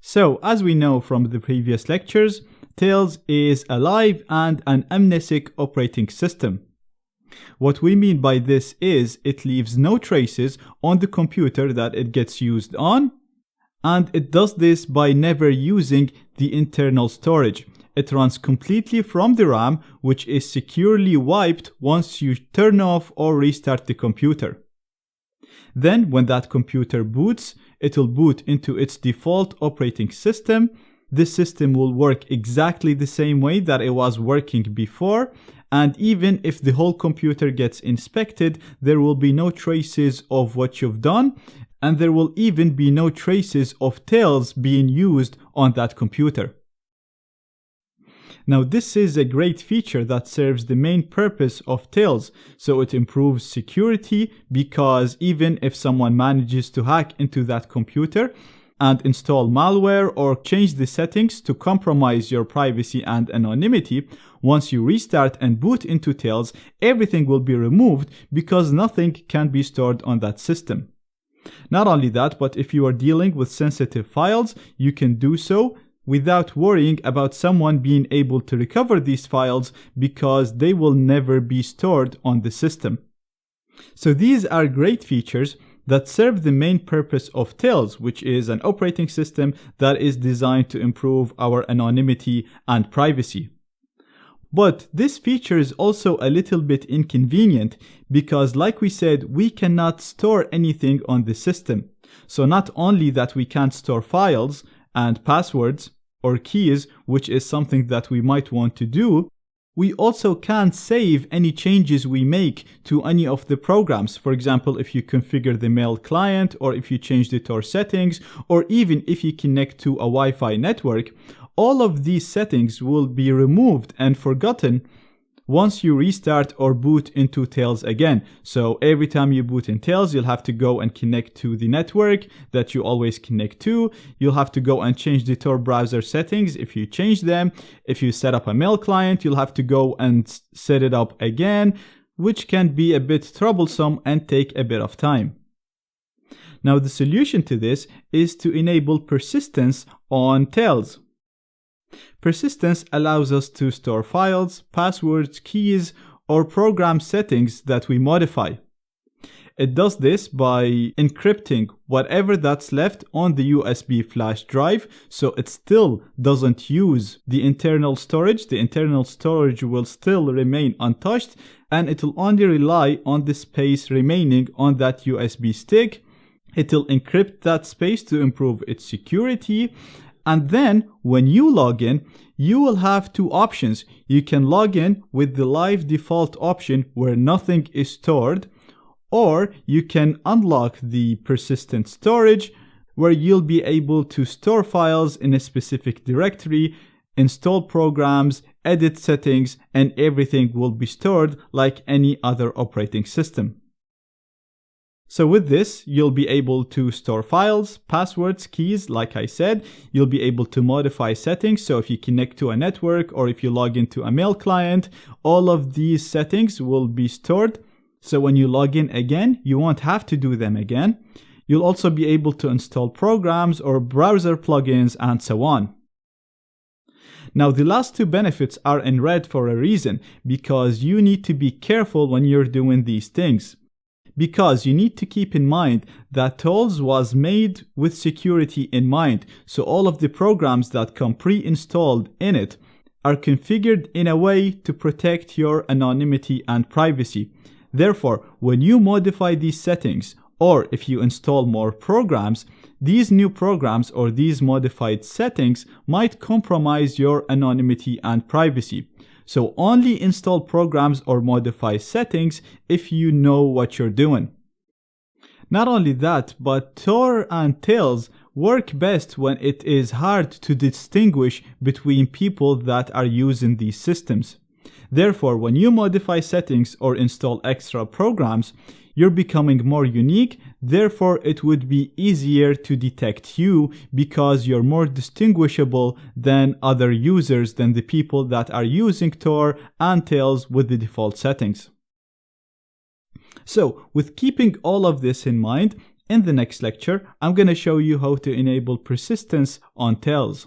So, as we know from the previous lectures, Tails is a live and an amnesic operating system. What we mean by this is it leaves no traces on the computer that it gets used on, and it does this by never using the internal storage. It runs completely from the RAM, which is securely wiped once you turn off or restart the computer. Then, when that computer boots, it will boot into its default operating system. This system will work exactly the same way that it was working before, and even if the whole computer gets inspected, there will be no traces of what you've done, and there will even be no traces of Tails being used on that computer. Now, this is a great feature that serves the main purpose of Tails, so it improves security, because even if someone manages to hack into that computer and install malware or change the settings to compromise your privacy and anonymity, once you restart and boot into Tails, everything will be removed because nothing can be stored on that system. Not only that, but if you are dealing with sensitive files, you can do so without worrying about someone being able to recover these files, because they will never be stored on the system. So these are great features that serve the main purpose of Tails, which is an operating system that is designed to improve our anonymity and privacy. But this feature is also a little bit inconvenient because, like we said, we cannot store anything on the system. So not only that we can't store files and passwords or keys, which is something that we might want to do, we also can't save any changes we make to any of the programs. For example, if you configure the mail client, or if you change the Tor settings, or even if you connect to a Wi-Fi network, all of these settings will be removed and forgotten once you restart or boot into Tails again. So every time you boot in Tails, you'll have to go and connect to the network that you always connect to. You'll have to go and change the Tor browser settings if you change them. If you set up a mail client, you'll have to go and set it up again, which can be a bit troublesome and take a bit of time. Now, the solution to this is to enable persistence on Tails. Persistence allows us to store files, passwords, keys, or program settings that we modify. It does this by encrypting whatever that's left on the USB flash drive, so it still doesn't use the internal storage. The internal storage will still remain untouched, and it will only rely on the space remaining on that USB stick. It will encrypt that space to improve its security. And then when you log in, you will have two options. You can log in with the live default option where nothing is stored, or you can unlock the persistent storage where you'll be able to store files in a specific directory, install programs, edit settings, and everything will be stored like any other operating system. So with this, you'll be able to store files, passwords, keys, like I said. You'll be able to modify settings. So if you connect to a network or if you log into a mail client, all of these settings will be stored. So when you log in again, you won't have to do them again. You'll also be able to install programs or browser plugins and so on. Now, the last two benefits are in red for a reason, because you need to be careful when you're doing these things. Because you need to keep in mind that Tails was made with security in mind, so all of the programs that come pre-installed in it are configured in a way to protect your anonymity and privacy. Therefore, when you modify these settings, or if you install more programs, these new programs or these modified settings might compromise your anonymity and privacy. So only install programs or modify settings if you know what you're doing. Not only that, but Tor and Tails work best when it is hard to distinguish between people that are using these systems. Therefore, when you modify settings or install extra programs, you're becoming more unique. Therefore, it would be easier to detect you because you're more distinguishable than other users, than the people that are using Tor and Tails with the default settings. So, with keeping all of this in mind, In the next lecture, I'm going to show you how to enable persistence on Tails.